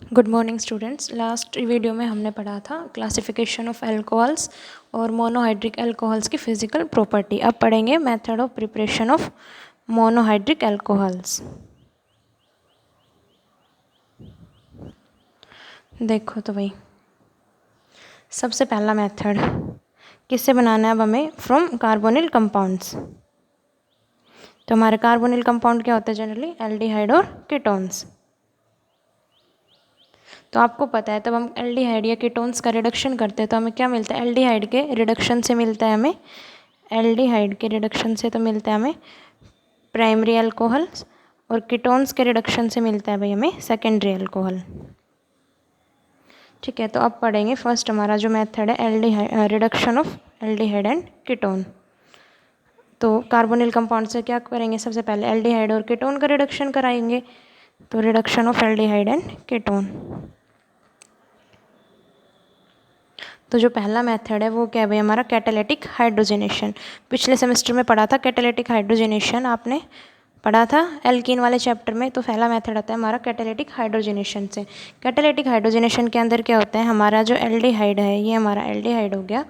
Good morning students. Last video में हमने पढ़ा था क्लासिफिकेशन ऑफ अल्कोहल्स और मोनोहाइड्रिक अल्कोहल्स की फिजिकल प्रॉपर्टी। अब पढ़ेंगे method of preparation of monohydric alcohols. देखो तो भाई, सबसे पहला मेथड किससे बनाना है अब हमें? From carbonyl compounds. तो हमारे कार्बोनिल कंपाउंड क्या होते हैं जनरली? एल्डिहाइड और कीटोन्स। तो आपको पता है तब हम एल्डिहाइड या कीटोन्स का रिडक्शन करते हैं तो हमें क्या मिलता है? एल्डिहाइड के रिडक्शन से मिलता है हमें, एल्डिहाइड के रिडक्शन से तो मिलता है हमें प्राइमरी अल्कोहल, और कीटोन्स के रिडक्शन से मिलता है भाई हमें सेकेंडरी अल्कोहल। ठीक है, तो अब पढ़ेंगे फर्स्ट हमारा जो मेथड है aldehyde, reduction of aldehyde and ketone. तो कार्बोनिल कंपाउंड से क्या करेंगे? सबसे पहले एल्डिहाइड और कीटोन का रिडक्शन कराएंगे। तो reduction of aldehyde and ketone. तो जो पहला मेथड है वो क्या है भाई? हमारा कैटालिटिक हाइड्रोजनेशन। पिछले सेमेस्टर में पढ़ा था कैटालिटिक हाइड्रोजनेशन, आपने पढ़ा था एल्कीन वाले चैप्टर में। तो पहला मेथड आता है हमारा कैटालिटिक हाइड्रोजनेशन से। कैटालिटिक हाइड्रोजनेशन के अंदर क्या होता है? हमारा जो एल्डिहाइड है, ये हमारा एल्डिहाइड हो गया,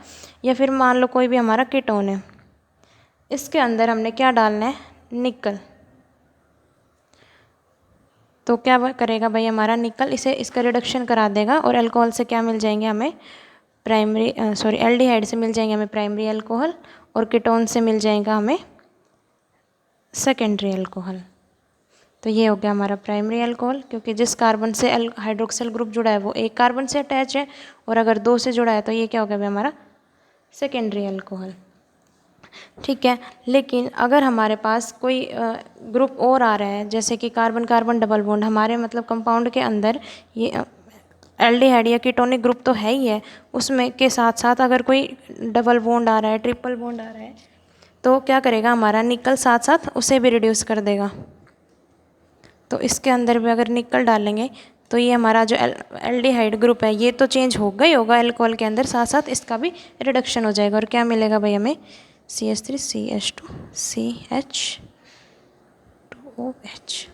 या फिर मान लो कोई भी हमारा कीटोन है, इसके अंदर हमने क्या डालना है? निकल। तो क्या करेगा भाई हमारा निकल? इसे इसका रिडक्शन करा देगा और अल्कोहल से क्या मिल जाएंगे हमें? एल्डिहाइड से मिल जाएंगे हमें प्राइमरी अल्कोहल, और कीटोन से मिल जाएगा हमें सेकेंडरी अल्कोहल। तो ये हो गया हमारा प्राइमरी अल्कोहल, क्योंकि जिस कार्बन से हाइड्रोक्सिल ग्रुप जुड़ा है वो एक कार्बन से अटैच है, और अगर दो से जुड़ा है तो ये क्या हो गया भाई हमारा? Secondary alcohol. ठीक है, लेकिन अगर हमारे पास कोई ग्रुप और आ रहा है, जैसे कि कार्बन कार्बन डबल बॉन्ड, हमारे मतलब कंपाउंड के अंदर ये एल्डिहाइड या कीटोनिक ग्रुप तो है ही है, उसमें के साथ साथ अगर कोई डबल बॉन्ड आ रहा है, ट्रिपल बॉन्ड आ रहा है, तो क्या करेगा हमारा? निकल साथ साथ उसे भी रिड्यूस कर देगा। तो इसके अंदर भी अगर निकल डालेंगे तो ये हमारा जो एल्डिहाइड ग्रुप है ये तो चेंज होगा ही होगा अल्कोहल के अंदर, साथ साथ इसका भी रिडक्शन हो जाएगा। और क्या मिलेगा भाई हमें? CH3CH2CH2OH।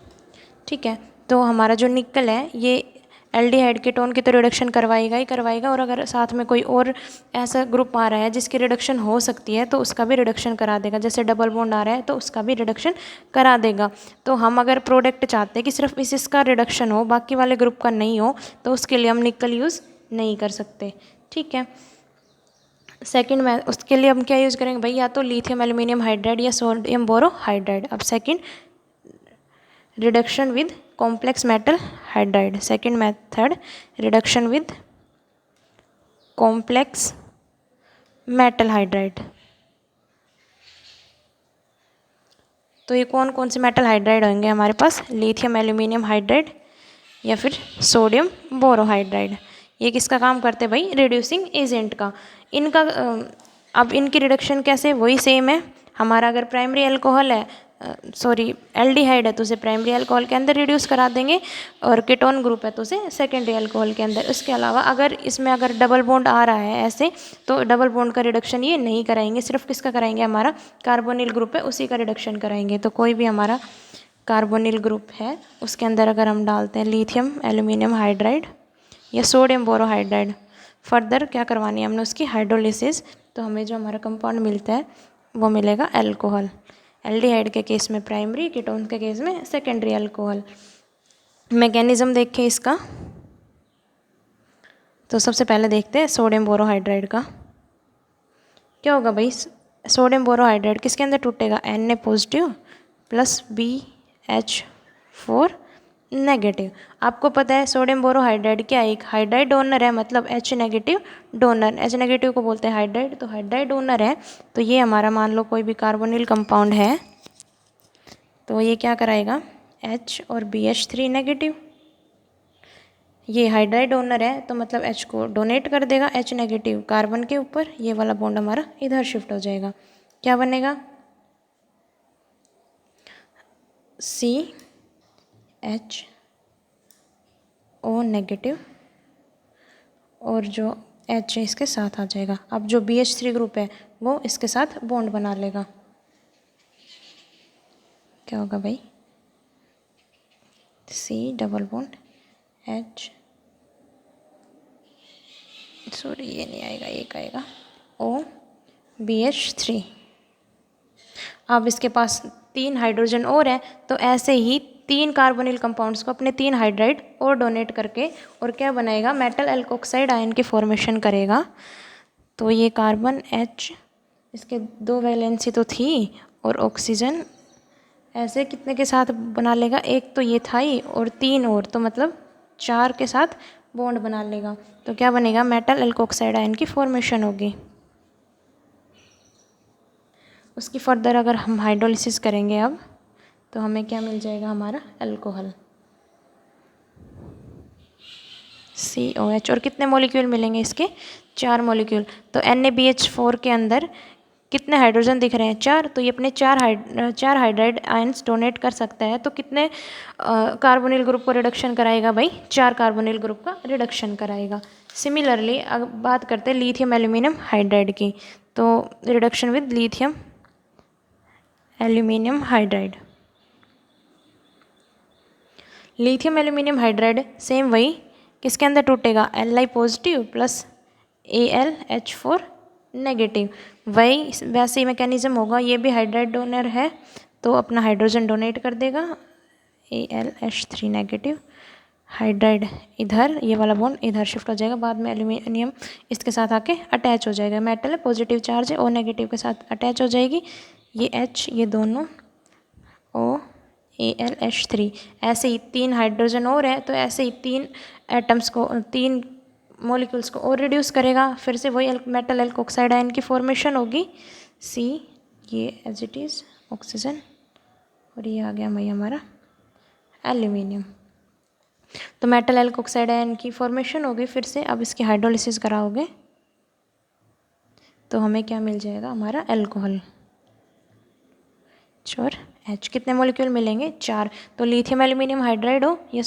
ठीक है, तो हमारा जो निकल है ये एल्डिहाइड कीटोन की तो रिडक्शन करवाएगा ही करवाएगा, और अगर साथ में कोई और ऐसा ग्रुप आ रहा है जिसकी रिडक्शन हो सकती है तो उसका भी रिडक्शन करा देगा। जैसे डबल बॉन्ड आ रहा है तो उसका भी रिडक्शन करा देगा। तो हम अगर प्रोडक्ट चाहते हैं कि सिर्फ इसका रिडक्शन हो, बाकी वाले ग्रुप का नहीं हो, तो उसके लिए हम निकल यूज़ नहीं कर सकते। ठीक है, सेकंड में उसके लिए हम क्या यूज़ करेंगे भाई? या तो लिथियम एल्यूमिनियम हाइड्राइड या सोडियम बोरोहाइड्राइड। अब second, reduction with complex metal hydride. Second method, reduction with complex metal hydride. तो ये कौन कौन से मेटल हाइड्राइड होंगे हमारे पास? लिथियम एल्यूमिनियम हाइड्राइड या फिर सोडियम बोरोहाइड्राइड। ये किसका काम करते हैं भाई? रिड्यूसिंग एजेंट का। इनका अब इनकी रिडक्शन कैसे? वही सेम है। हमारा अगर प्राइमरी अल्कोहल है, एल्डिहाइड है, तो उसे प्राइमरी अल्कोहल के अंदर रिड्यूस करा देंगे, और कीटोन ग्रुप है तो उसे सेकेंडरी अल्कोहल के अंदर। उसके अलावा अगर इसमें अगर डबल बॉन्ड आ रहा है ऐसे, तो डबल बॉन्ड का रिडक्शन ये नहीं कराएंगे, सिर्फ किसका कराएंगे? हमारा कार्बोनिल ग्रुप है उसी का रिडक्शन कराएंगे। तो कोई भी हमारा कार्बोनिल ग्रुप है उसके अंदर अगर हम डालते हैं लिथियम एल्यूमिनियम हाइड्राइड या सोडियम बोरोहाइड्राइड, फर्दर क्या करवानी है हमने? उसकी हाइड्रोलिसिस, तो हमें जो हमारा कंपाउंड मिलता है वो मिलेगा अल्कोहल। एल्डिहाइड के केस में प्राइमरी, कीटोन के केस में सेकेंडरी अल्कोहल। मैकेनिज्म देखें इसका, तो सबसे पहले देखते हैं सोडियम बोरोहाइड्राइड का। क्या होगा भाई? सोडियम बोरोहाइड्राइड किसके अंदर टूटेगा? Na positive plus BH4 negative. आपको पता है सोडियम बोरोहाइड्राइड क्या है? एक हाइड्राइड डोनर है, मतलब H negative donor. H negative को बोलते हैं हाइड्राइड, तो हाइड्राइड डोनर है। तो ये हमारा मान लो कोई भी कार्बोनिल कंपाउंड है, तो ये क्या कराएगा? H और BH3 नेगेटिव। ये हाइड्राइड डोनर है तो मतलब H को डोनेट कर देगा H नेगेटिव कार्बन के ऊपर, ये वाला बॉन्ड हमारा इधर शिफ्ट हो जाएगा। क्या बनेगा? CHO नेगेटिव, और जो H है इसके साथ आ जाएगा। अब जो BH3 ग्रुप है वो इसके साथ बॉन्ड बना लेगा। क्या होगा भाई? C double bond H sorry ये नहीं आएगा, एक आएगा OBH3। अब इसके पास 3 हाइड्रोजन और है, तो ऐसे ही 3 कार्बोनिल कंपाउंड्स को अपने 3 हाइड्राइड और डोनेट करके और क्या बनाएगा, मेटल एल्कोक्साइड आयन की फॉर्मेशन करेगा। तो ये कार्बन H, इसके 2 वैलेंसी तो थी, और ऑक्सीजन ऐसे कितने के साथ बना लेगा, एक तो ये था ही और 3 और, तो मतलब 4 के साथ बॉन्ड बना लेगा। तो क्या बनेगा, मेटल एल्कोक्साइड आयन की फॉर्मेशन होगी। उसकी फर्दर अगर हम हाइड्रोलिसिस करेंगे अब, तो हमें क्या मिल जाएगा, हमारा अल्कोहल COH। और कितने मॉलिक्यूल मिलेंगे इसके, 4 मॉलिक्यूल। तो NaBH4 के अंदर कितने हाइड्रोजन दिख रहे हैं, 4। तो ये अपने 4 हाइड्राइड आयंस डोनेट कर सकता है। तो कितने कार्बोनिल ग्रुप को रिडक्शन कराएगा भाई, 4 कार्बोनिल ग्रुप का रिडक्शन कराएगा। सिमिलरली अब बात करते हैं लिथियम एल्यूमिनियम हाइड्राइड की। तो reduction with lithium aluminium hydride, lithium aluminium hydride same वही किसके अंदर टूटेगा, Li positive plus AlH4 negative. वही वैसे ही मैकेनिज्म होगा, ये भी हाइड्राइड डोनर है तो अपना हाइड्रोजन डोनेट कर देगा, AlH3 नेगेटिव। हाइड्राइड इधर, ये वाला बॉन्ड इधर शिफ्ट हो जाएगा, बाद में एल्यूमिनियम इसके साथ आके अटैच हो जाएगा। मेटल है, पॉजिटिव चार्ज है, O नेगेटिव के साथ अटैच हो जाएगी। ये H, ये दोनों AlH3। ऐसे ही 3 हाइड्रोजन और है, तो ऐसे ही 3 एटम्स को, 3 मॉलिक्यूल्स को और रिड्यूस करेगा। फिर से वही मेटल एल्कोक्साइड आयन की फॉर्मेशन होगी, C, ये एज इट इज़ ऑक्सीजन, और ये आ गया भाई हमारा एल्यूमिनियम। तो मेटल एल्कोक्साइड आयन की फॉर्मेशन होगी। फिर से अब इसकी हाइड्रोलिसिस कराओगे तो हमें क्या मिल जाएगा, हमारा अल्कोहल। और H कितने मॉलिक्यूल मिलेंगे, 4। तो लिथियम एल्यूमिनियम हाइड्राइड हो या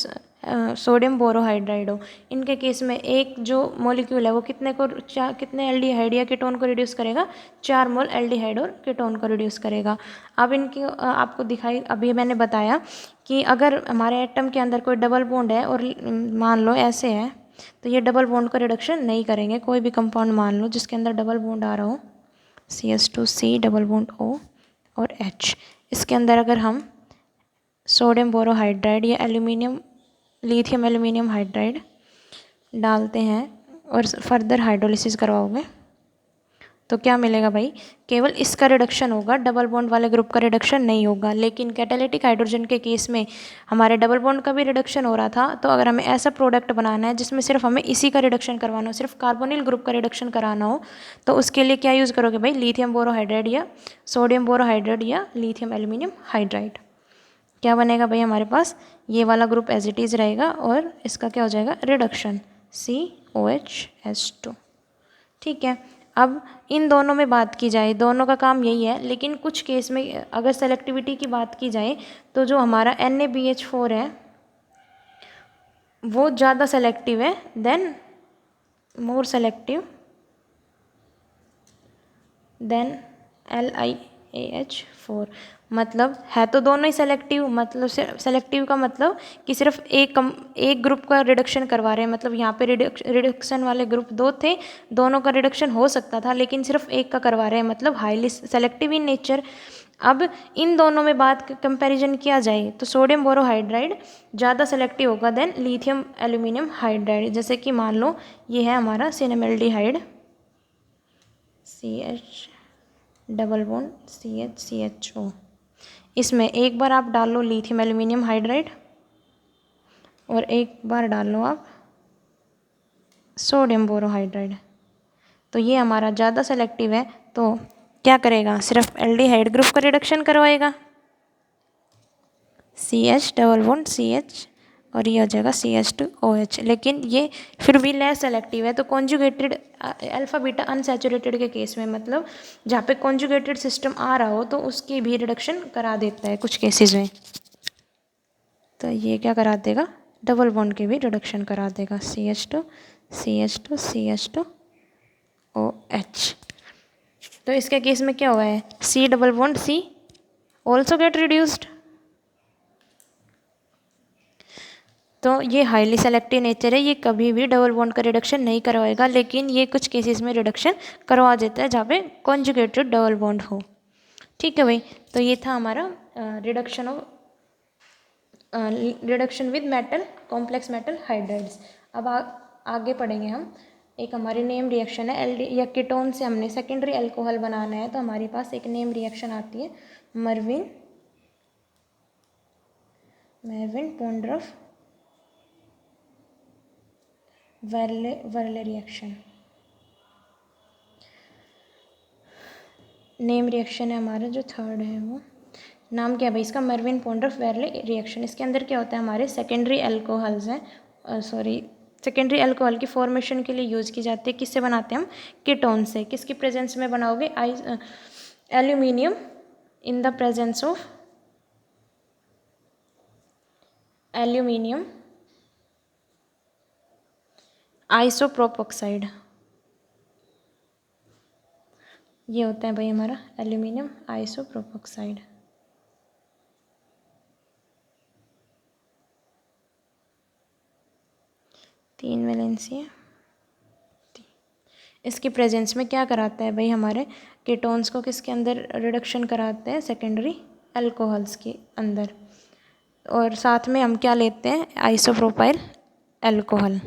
सोडियम बोरोहाइड्राइड हो, इनके केस में एक जो मॉलिक्यूल है वो कितने एल्डिहाइड या कीटोन को रिड्यूस करेगा, 4 मोल एल्डिहाइड और कीटोन को रिड्यूस करेगा। अब इनकी आपको दिखाई, अभी मैंने बताया कि अगर हमारे एटम के अंदर कोई डबल बॉन्ड है और मान लो ऐसे है, तो ये डबल बॉन्ड का रिडक्शन नहीं करेंगे। कोई भी कंपाउंड मान लो जिसके अंदर डबल बॉन्ड आ रहा हो, CH2C डबल बॉन्ड O और H, इसके अंदर अगर हम सोडियम बोरोहाइड्राइड या लिथियम एल्यूमिनियम हाइड्राइड डालते हैं और फर्दर हाइड्रोलिसिस करवाओगे तो क्या मिलेगा भाई, केवल इसका रिडक्शन होगा, डबल बॉन्ड वाले ग्रुप का रिडक्शन नहीं होगा। लेकिन कैटालिटिक हाइड्रोजन के केस में हमारे डबल बॉन्ड का भी रिडक्शन हो रहा था। तो अगर हमें ऐसा प्रोडक्ट बनाना है जिसमें सिर्फ हमें इसी का रिडक्शन करवाना हो, सिर्फ कार्बोनिल ग्रुप का रिडक्शन कराना हो, तो उसके लिए क्या यूज़ करोगे भाई, लिथियम बोरोहाइड्राइड या सोडियम बोरोहाइड्राइड या लिथियम एल्यूमिनियम हाइड्राइड। क्या बनेगा भाई हमारे पास, ये वाला ग्रुप एज इट इज़ रहेगा और इसका क्या हो जाएगा, रिडक्शन COHS2। ठीक है। अब इन दोनों में बात की जाए, दोनों का काम यही है, लेकिन कुछ केस में अगर सेलेक्टिविटी की बात की जाए तो जो हमारा NaBH4 है वो ज़्यादा सेलेक्टिव है देन मोर सेलेक्टिव देन LiAH4। मतलब है तो दोनों ही सेलेक्टिव, मतलब सेलेक्टिव का मतलब कि सिर्फ एक ग्रुप का रिडक्शन करवा रहे हैं। मतलब यहाँ पे रिडक्शन वाले ग्रुप 2 थे, दोनों का रिडक्शन हो सकता था लेकिन सिर्फ एक का करवा रहे हैं, मतलब हाईली सेलेक्टिव इन नेचर। अब इन दोनों में बात कंपैरिजन किया जाए तो सोडियम बोरोहाइड्राइड ज़्यादा सेलेक्टिव होगा देन लिथियम एल्यूमिनियम हाइड्राइड। जैसे कि मान लो ये है हमारा सिनेमल्डिहाइड, CH डबल बॉन्ड CHCHO, इसमें एक बार आप डाल लो लिथियम एल्यूमिनियम हाइड्राइड और एक बार डाल लो आप सोडियम बोरोहाइड्राइड, तो ये हमारा ज़्यादा सेलेक्टिव है। तो क्या करेगा, सिर्फ एल्डिहाइड ग्रुप का रिडक्शन करवाएगा, CH डबल बॉन्ड CH, और ये हो जाएगा CH2OH। लेकिन ये फिर भी लेस सेलेक्टिव है। तो कॉन्जुगेटेड अल्फा बीटा अनसैचुरेटेड के केस में, मतलब जहाँ पे कॉन्जुगेटेड सिस्टम आ रहा हो तो उसकी भी रिडक्शन करा देता है कुछ केसेस में। तो ये क्या करा देगा, डबल बॉन्ड के भी रिडक्शन करा देगा, CH2 CH2 CH2OH। तो इसके केस में क्या हुआ है, C double bond C also get reduced. तो ये हाईली सेलेक्टिव नेचर है, ये कभी भी डबल बॉन्ड का रिडक्शन नहीं करवाएगा, लेकिन ये कुछ केसेस में रिडक्शन करवा देता है जहाँ पे कॉन्जुगेटेड डबल बॉन्ड हो। ठीक है भाई, तो ये था हमारा reduction with metal, complex metal hydrides. अब आगे पढ़ेंगे हम। एक हमारी नेम रिएक्शन है एल्डी या कीटोन से हमने सेकेंडरी अल्कोहल बनाना है, तो हमारे पास एक नेम रिएक्शन आती है Mervyn पोंड्रफ Varale reaction. Name reaction है हमारा जो थर्ड है, वो नाम क्या है भाई इसका, मर्विन पोंड्रफ वर्ले रिएक्शन। इसके अंदर क्या होता है, हमारे सेकेंडरी अल्कोहल्स हैं, सेकेंडरी अल्कोहल की फॉर्मेशन के लिए यूज़ की जाती है। किससे बनाते हैं हम, कीटोन से। किसकी प्रेजेंस में बनाओगे, aluminium in the presence of aluminium आइसोप्रोपोक्साइड। ये होता है भाई हमारा एल्यूमिनियम आइसोप्रोपोक्साइड। तीन वैलेंसी है। इसकी प्रेजेंस में क्या कराता है भाई, हमारे कीटोन्स को किसके अंदर रिडक्शन कराते हैं, सेकेंडरी अल्कोहल्स के अंदर। और साथ में हम क्या लेते हैं, आइसोप्रोपाइल अल्कोहल।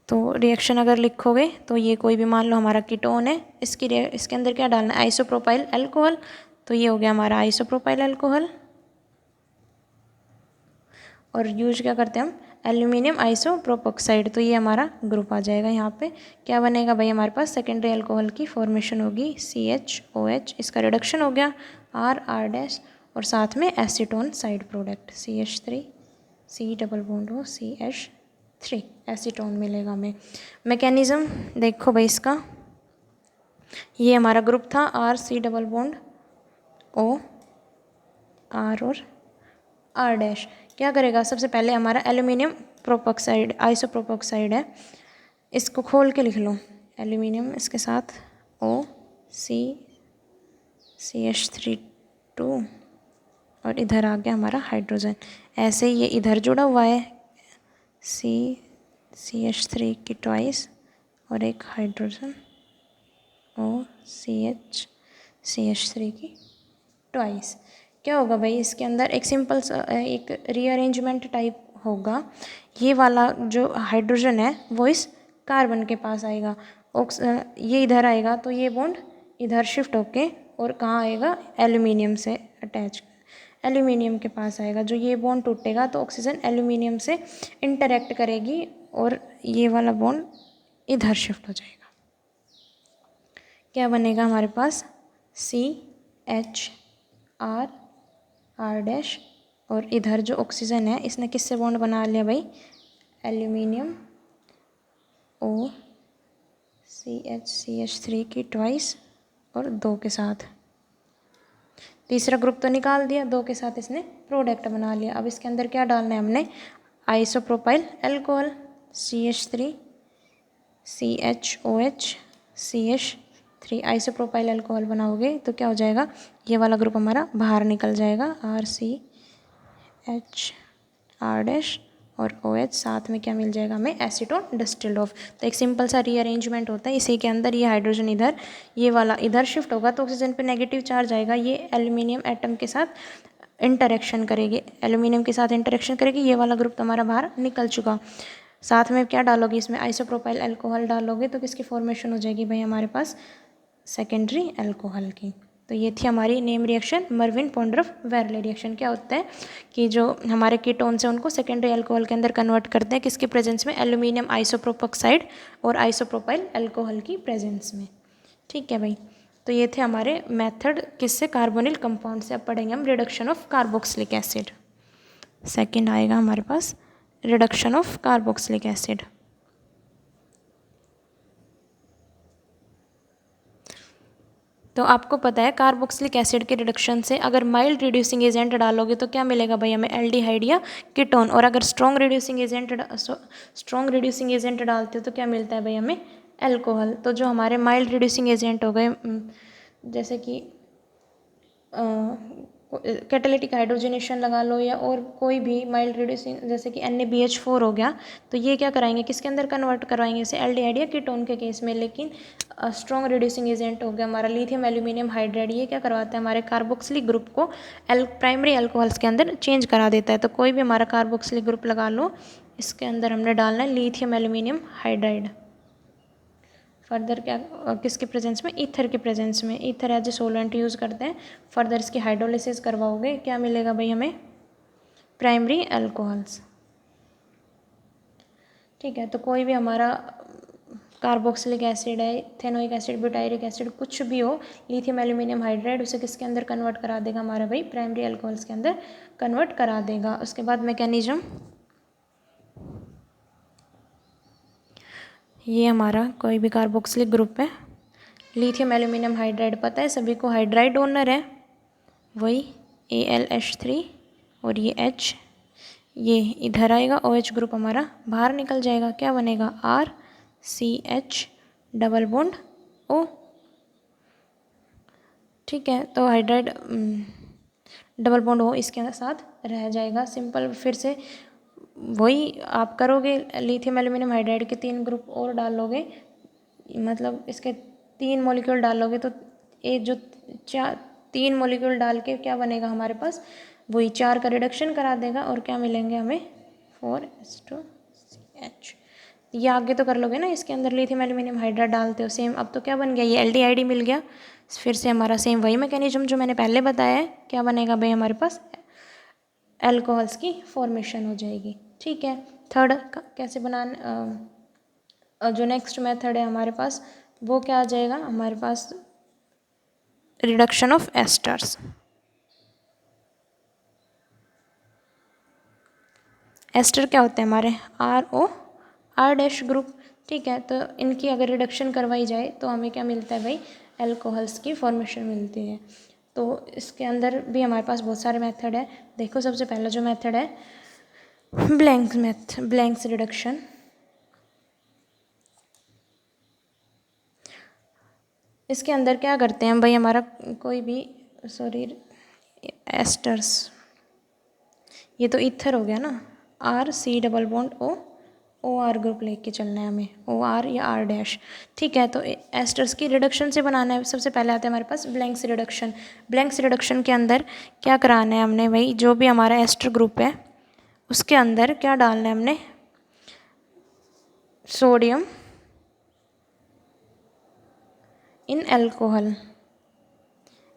तो रिएक्शन अगर लिखोगे तो ये कोई भी मान लो हमारा कीटोन है, इसके अंदर क्या डालना है, आइसोप्रोपाइल अल्कोहल। तो ये हो गया हमारा आइसोप्रोपाइल अल्कोहल। और यूज क्या करते हैं हम, एल्यूमिनियम आइसोप्रोपोक्साइड। तो ये हमारा ग्रुप आ जाएगा। यहाँ पे क्या बनेगा भाई, हमारे पास सेकेंडरी अल्कोहल की फॉर्मेशन होगी CHOH, इसका रिडक्शन हो गया R और साथ में acetone side product CH3 C double bond हो CH3 एसीटोन मिलेगा हमें। मैकेनिज्म देखो भाई इसका, ये हमारा ग्रुप था RC double bond O R और R। क्या करेगा, सबसे पहले हमारा एल्यूमिनियम प्रोपोक्साइड आइसोप्रोपोक्साइड है, इसको खोल के लिख लो, एल्यूमिनियम इसके साथ CH3 और इधर आ गया हमारा हाइड्रोजन। ऐसे ही ये इधर जुड़ा हुआ है CH3 की ट्वाइस और एक हाइड्रोजन CH3 की ट्वाइस। क्या होगा भाई, इसके अंदर एक सिंपल एक रीअरेंजमेंट टाइप होगा। ये वाला जो हाइड्रोजन है वो इस कार्बन के पास आएगा, ये इधर आएगा, तो ये बॉन्ड इधर शिफ्ट होके और कहाँ आएगा, एल्यूमिनियम से अटैच, एल्यूमिनियम के पास आएगा। जो ये बॉन्ड टूटेगा तो ऑक्सीजन एल्यूमिनियम से इंटरेक्ट करेगी और ये वाला बॉन्ड इधर शिफ्ट हो जाएगा। क्या बनेगा हमारे पास, CHR और इधर जो ऑक्सीजन है इसने किससे बॉन्ड बना लिया भाई, एल्यूमिनियम CH3 की ट्वाइस और 2 के साथ। तीसरा ग्रुप तो निकाल दिया, 2 के साथ इसने प्रोडक्ट बना लिया। अब इसके अंदर क्या डालना है हमने, isopropyl alcohol CH3 CHOH CH3 isopropyl alcohol बनाओगे तो क्या हो जाएगा, ये वाला ग्रुप हमारा बाहर निकल जाएगा RCH और OH, साथ में क्या मिल जाएगा हमें, एसीटोन डिस्टिल्ड ऑफ। तो एक सिंपल सा रीअरेंजमेंट होता है, इसी के अंदर ये हाइड्रोजन इधर, ये वाला इधर शिफ्ट होगा तो ऑक्सीजन पे नेगेटिव चार्ज आएगा, ये एल्यूमिनियम एटम के साथ इंटरेक्शन करेगी, एल्यूमिनियम के साथ इंटरेक्शन करेगी, ये वाला ग्रुप हमारा बाहर निकल चुका। साथ में क्या डालोगे, इसमें आइसोप्रोपाइल अल्कोहल डालोगे तो किसकी फॉर्मेशन हो जाएगी भाई हमारे पास, सेकेंडरी अल्कोहल की। तो ये थी हमारी name reaction Mervyn पोंड्रफ Varale reaction. क्या होता है कि जो हमारे कीटोन्स हैं उनको सेकेंडरी अल्कोहल के अंदर कन्वर्ट करते हैं, किसकी प्रेजेंस में, एल्यूमिनियम आइसोप्रोपोक्साइड और आइसोप्रोपाइल अल्कोहल की प्रेजेंस में। ठीक है भाई, तो ये थे हमारे मेथड किससे, कार्बोनिल कंपाउंड से। अब पढ़ेंगे हम reduction of carboxylic acid. Second आएगा हमारे पास रिडक्शन ऑफ कार्बोक्सिलिक एसिड। तो आपको पता है कार्बोक्सिलिक एसिड के रिडक्शन से अगर माइल्ड रिड्यूसिंग एजेंट डालोगे तो क्या मिलेगा भाई हमें, एल्डिहाइड या कीटोन। और अगर स्ट्रॉन्ग रिड्यूसिंग एजेंट डालते हो तो क्या मिलता है भाई हमें, अल्कोहल। तो जो हमारे माइल्ड रिड्यूसिंग एजेंट हो गए जैसे कि कैटालिटिक हाइड्रोजनेशन लगा लो या और कोई भी माइल्ड रिड्यूसिंग जैसे कि NaBH4 हो गया, तो ये क्या कराएंगे, किसके अंदर कन्वर्ट करवाएंगे, जैसे एल्डिहाइड या कीटोन के केस में। लेकिन स्ट्रॉन्ग रिड्यूसिंग एजेंट हो गया हमारा लिथियम एल्यूमिनियम हाइड्राइड, ये क्या करवाता है, हमारे कार्बोक्सिलिक ग्रुप को प्राइमरी अल्कोहल्स के अंदर चेंज करा देता है। तो कोई भी हमारा कार्बोक्सिलिक ग्रुप लगा लो, इसके अंदर हमने डालना है लिथियम एल्यूमिनियम हाइड्राइड। फर्दर क्या किसके प्रेजेंस में, ईथर के प्रेजेंस में, ईथर एज ए सोलेंट यूज़ करते हैं। फर्दर इसकी हाइड्रोलिसिस करवाओगे, क्या मिलेगा भाई हमें, प्राइमरी अल्कोहल्स। ठीक है, तो कोई भी हमारा कार्बोक्सिलिक एसिड है, इथेनोइक एसिड, ब्यूटायरिक एसिड, कुछ भी हो, लिथियम एल्यूमिनियम हाइड्राइड उसे किसके अंदर कन्वर्ट करा देगा हमारा भाई, प्राइमरी अल्कोहल्स के अंदर कन्वर्ट करा देगा। उसके बाद मैकेनिज्म, ये हमारा कोई भी कार्बोक्सिलिक ग्रुप है, लिथियम एल्यूमिनियम हाइड्राइड पता है सभी को, हाइड्राइड डोनर है वही AlH3 और ये H, ये इधर आएगा, OH ग्रुप हमारा बाहर निकल जाएगा, क्या बनेगा RCH डबल बॉन्ड O। ठीक है, तो हाइड्राइड डबल बॉन्ड O इसके साथ रह जाएगा। सिंपल, फिर से वही आप करोगे, लिथियम एल्यूमिनियम हाइड्राइड के 3 ग्रुप और डालोगे, मतलब इसके 3 मॉलिक्यूल डालोगे तो ये जो 3 मॉलिक्यूल डाल के क्या बनेगा हमारे पास, वही 4 का रिडक्शन करा देगा और क्या मिलेंगे हमें 4H2CH। ये आगे तो कर लोगे ना, इसके अंदर लिथियम एल्यूमिनियम हाइड्राइड डालते हो सेम, अब तो क्या बन गया, ये एल्डिहाइड मिल गया। फिर से हमारा सेम वही मैकेनिज्म जो मैंने पहले बताया है, क्या बनेगा भाई हमारे पास, अल्कोहल्स की फॉर्मेशन हो जाएगी। ठीक है, थर्ड कैसे बनाना, जो नेक्स्ट मेथड है हमारे पास वो क्या आ जाएगा हमारे पास, रिडक्शन ऑफ एस्टर्स। एस्टर क्या होते हैं हमारे, R ग्रुप। ठीक है, तो इनकी अगर रिडक्शन करवाई जाए तो हमें क्या मिलता है भाई, अल्कोहल्स की फॉर्मेशन मिलती है। तो इसके अंदर भी हमारे पास बहुत सारे मेथड है। देखो सबसे पहला जो मेथड है ब्लैंक्स रिडक्शन। इसके अंदर क्या करते हैं भाई, हमारा कोई भी एस्टर्स, ये तो ईथर हो गया ना, RC double bond OR group लेके चलना है हमें, OR या R'। ठीक है, तो एस्टर्स की रिडक्शन से बनाना है। सबसे पहले आता है हमारे पास ब्लैंक्स रिडक्शन। ब्लैंक्स रिडक्शन के अंदर क्या कराना है हमने भाई, जो भी हमारा एस्टर ग्रुप है उसके अंदर क्या डालना है हमने, सोडियम इन अल्कोहल।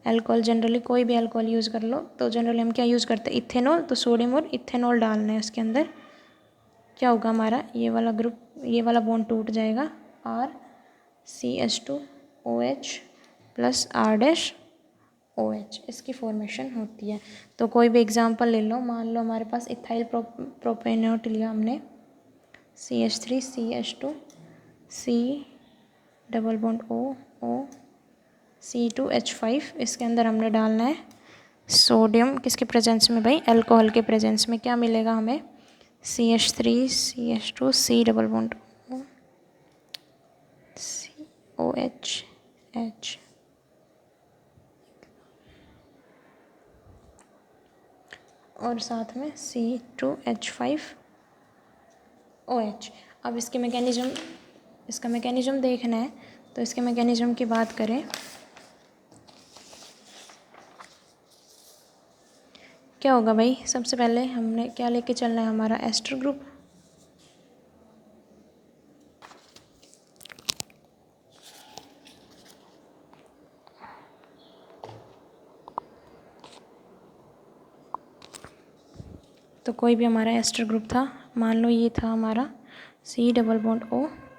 अल्कोहल जनरली कोई भी अल्कोहल यूज़ कर लो, तो जनरली हम क्या यूज़ करते हैं, इथेनॉल। तो सोडियम और इथेनॉल डालना है उसके अंदर, क्या होगा हमारा, ये वाला ग्रुप, ये वाला बॉन्ड टूट जाएगा, RCH2OH प्लस R'OH, इसकी फॉर्मेशन होती है। तो कोई भी एग्जांपल ले लो, मान लो हमारे पास इथाइल प्रोपेनोट लिया हमने, CH3 CH2 C double bond O C2H5, इसके अंदर हमने डालना है सोडियम, किसके प्रेजेंस में भाई, अल्कोहल के प्रेजेंस में। क्या मिलेगा हमें, CH3 CH2 C double bond COH और साथ में C2H5OH। अब इसका मैकेनिज्म देखना है, तो इसके मैकेनिज्म की बात करें, क्या होगा भाई, सबसे पहले हमने क्या लेके चलना है, हमारा एस्टर ग्रुप। तो कोई भी हमारा एस्टर ग्रुप था, मान लो ये था हमारा C डबल बॉन्ड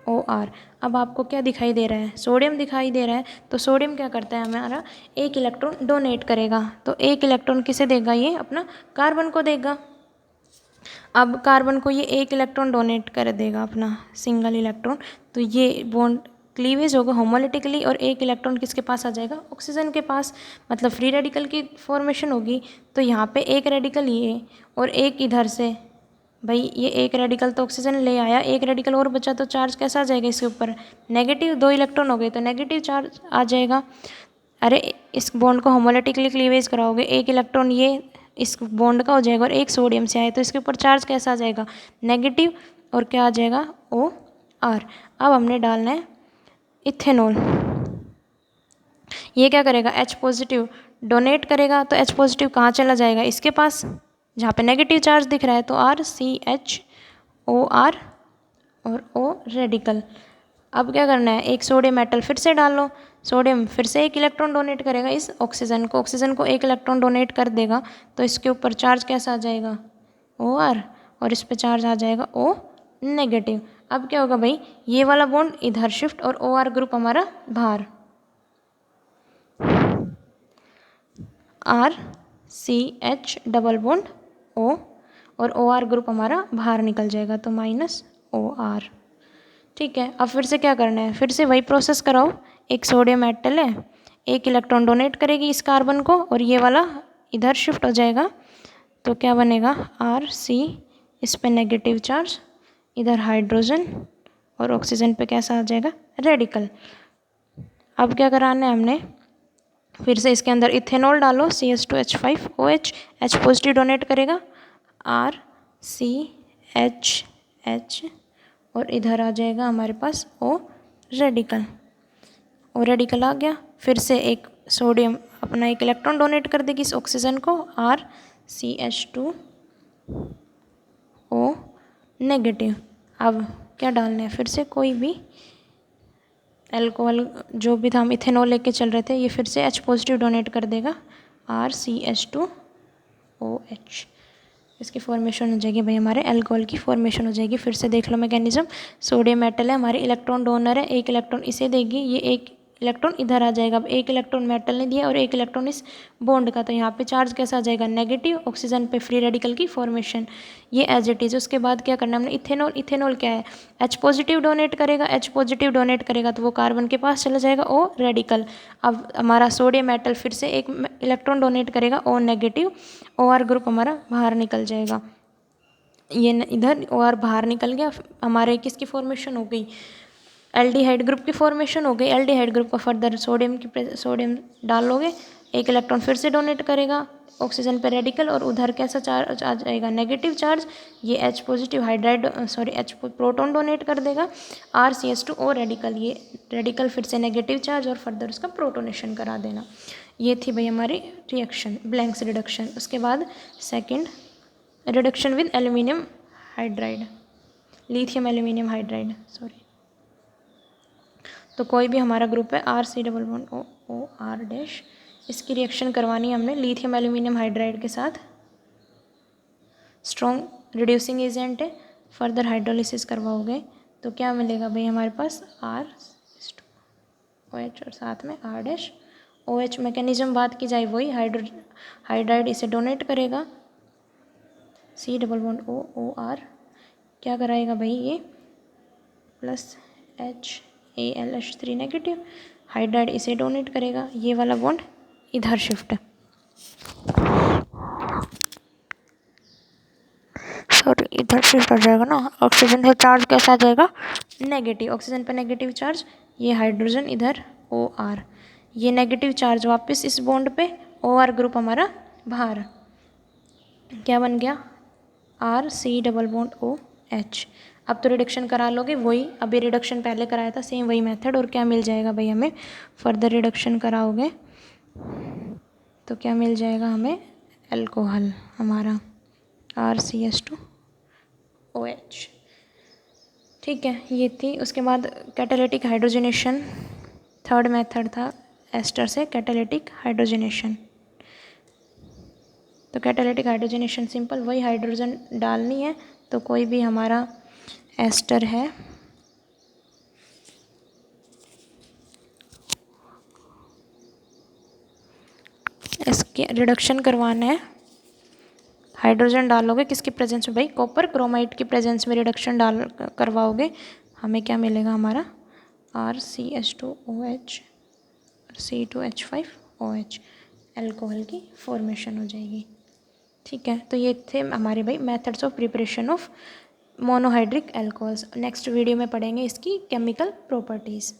OR। अब आपको क्या दिखाई दे रहा है, सोडियम दिखाई दे रहा है। तो सोडियम क्या करता है, हमारा एक इलेक्ट्रॉन डोनेट करेगा। तो एक इलेक्ट्रॉन किसे देगा, ये अपना कार्बन को देगा। अब कार्बन को ये एक इलेक्ट्रॉन डोनेट कर देगा, अपना सिंगल इलेक्ट्रॉन। तो ये बॉन्ड क्लीवेज होगा होमोलिटिकली, और एक इलेक्ट्रॉन किसके पास आ जाएगा, ऑक्सीजन के पास, मतलब फ्री रेडिकल की फॉर्मेशन होगी। तो यहाँ पे एक रेडिकल ये और एक इधर से, भाई ये एक रेडिकल तो ऑक्सीजन ले आया, एक रेडिकल और बचा, तो चार्ज कैसा आ जाएगा इसके ऊपर, नेगेटिव। 2 इलेक्ट्रॉन हो गए तो नेगेटिव चार्ज आ जाएगा। अरे इस बॉन्ड को होमोलिटिकली क्लीवेज कराओगे, एक इलेक्ट्रॉन ये इस बॉन्ड का हो जाएगा और एक सोडियम से आए तो इसके ऊपर चार्ज कैसा आ जाएगा, नेगेटिव, और क्या आ जाएगा, OR। अब हमने डालना है इथेनॉल। ये क्या करेगा, H पॉजिटिव डोनेट करेगा, तो H पॉजिटिव कहाँ चला जाएगा, इसके पास जहाँ पे नेगेटिव चार्ज दिख रहा है, तो RCHOR और O रेडिकल। अब क्या करना है, एक सोडियम मेटल फिर से डाल लो, सोडियम फिर से एक इलेक्ट्रॉन डोनेट करेगा इस ऑक्सीजन को एक इलेक्ट्रॉन डोनेट कर देगा, तो इसके ऊपर चार्ज कैसा आ जाएगा, OR, और इस पे चार्ज आ जाएगा O नेगेटिव। अब क्या होगा भाई, ये वाला बॉन्ड इधर शिफ्ट और OR ग्रुप हमारा बाहर, RCH डबल बॉन्ड O, और OR ग्रुप हमारा बाहर निकल जाएगा, तो -OR। ठीक है, अब फिर से क्या करना है, फिर से वही प्रोसेस कराओ, एक सोडियम मेटल है, एक इलेक्ट्रॉन डोनेट करेगी इस कार्बन को और ये वाला इधर शिफ्ट हो जाएगा, तो क्या बनेगा, RC, इस पे नेगेटिव चार्ज, इधर हाइड्रोजन, और ऑक्सीजन पे कैसा आ जाएगा, रेडिकल। अब क्या कराना है हमने, फिर से इसके अंदर इथेनॉल डालो, CH2H5OH, H पॉजिटिव डोनेट करेगा, RCHH, और इधर आ जाएगा हमारे पास O रेडिकल। O रेडिकल आ गया, फिर से एक सोडियम अपना एक इलेक्ट्रॉन डोनेट कर देगी इस ऑक्सीजन को, RCH2O नेगेटिव। अब क्या डालना है, फिर से कोई भी अल्कोहल, जो भी था हम इथेनॉल लेके चल रहे थे, ये फिर से H पॉजिटिव डोनेट कर देगा, RCH2OH। इसकी फॉर्मेशन हो जाएगी भाई, हमारे अल्कोहल की फॉर्मेशन हो जाएगी। फिर से देख लो मैकेनिज्म, सोडियम मेटल है, हमारे इलेक्ट्रॉन डोनर है, एक इलेक्ट्रॉन इसे देगी, ये एक इलेक्ट्रॉन इधर आ जाएगा। अब एक इलेक्ट्रॉन मेटल ने दिया और एक इलेक्ट्रॉन इस बॉन्ड का, तो यहाँ पे चार्ज कैसा आ जाएगा, नेगेटिव, ऑक्सीजन पे फ्री रेडिकल की फॉर्मेशन, ये एज इट इज। उसके बाद क्या करना हमने, इथेनॉल क्या है, H पॉजिटिव डोनेट करेगा, H पॉजिटिव डोनेट करेगा तो वो कार्बन के पास चला जाएगा, O रेडिकल। अब हमारा सोडियम मेटल फिर से एक इलेक्ट्रॉन डोनेट करेगा, O नेगेटिव, OR ग्रुप हमारा बाहर निकल जाएगा, ये इधर OR बाहर निकल गया, हमारे किसकी फॉर्मेशन हो गई, एल्डिहाइड ग्रुप की फॉर्मेशन हो गई। एल्डिहाइड ग्रुप का फर्दर सोडियम डालोगे, एक इलेक्ट्रॉन फिर से डोनेट करेगा ऑक्सीजन पे रेडिकल, और उधर कैसा चार्ज आ जाएगा, नेगेटिव चार्ज, ये H positive H proton donate कर देगा, RCH2O रेडिकल, ये रेडिकल फिर से नेगेटिव चार्ज और फर्दर उसका प्रोटोनेशन करा देना। ये थी भाई हमारी रिएक्शन, ब्लैंक्स रिडक्शन। उसके बाद second, reduction with aluminium hydride, lithium aluminium hydride, sorry. तो कोई भी हमारा ग्रुप है, RC double bond OR dash, इसकी रिएक्शन करवानी है हमने लिथियम एल्यूमिनियम हाइड्राइड के साथ, स्ट्रॉन्ग रिड्यूसिंग एजेंट है, फर्दर हाइड्रोलिसिस करवाओगे तो क्या मिलेगा भाई हमारे पास, ROH और साथ में R डैश OH। मैकेनिज्म बात की जाए वही, हाइड्राइड इसे डोनेट करेगा, C डबल बॉन्ड OR, क्या कराएगा भाई ये, प्लस HAlH3 नेगेटिव, हाइड्राइड इसे डोनेट करेगा, ये वाला बॉन्ड इधर शिफ्ट, सॉरी इधर शिफ्ट हो जाएगा ना, ऑक्सीजन से चार्ज कैसा आ जाएगा, नेगेटिव, ऑक्सीजन पे नेगेटिव चार्ज, ये हाइड्रोजन इधर OR, ये नेगेटिव चार्ज वापस इस बॉन्ड पे, OR ग्रुप हमारा बाहर, क्या बन गया, RC डबल बॉन्ड OH। अब तो रिडक्शन करा लोगे, वही अभी रिडक्शन पहले कराया था, सेम वही मेथड, और क्या मिल जाएगा भाई हमें, फर्दर रिडक्शन कराओगे तो क्या मिल जाएगा हमें, अल्कोहल हमारा RCH2OH। ठीक है, ये थी। उसके बाद कैटालिटिक हाइड्रोजनेशन, थर्ड मेथड था एस्टर से कैटालिटिक हाइड्रोजनेशन। तो कैटालिटिक हाइड्रोजनेशन सिंपल, वही हाइड्रोजन डालनी है, तो कोई भी हमारा एस्टर है, इसके रिडक्शन करवाना है, हाइड्रोजन डालोगे किसकी प्रेजेंस में भाई, कॉपर क्रोमाइड की प्रेजेंस में रिडक्शन डाल करवाओगे, हमें क्या मिलेगा हमारा, RCH2OH C2H5OH, अल्कोहल की फॉर्मेशन हो जाएगी। ठीक है, तो ये थे हमारे भाई methods of preparation of monohydric alcohols. Next video में पढ़ेंगे इसकी केमिकल प्रॉपर्टीज़।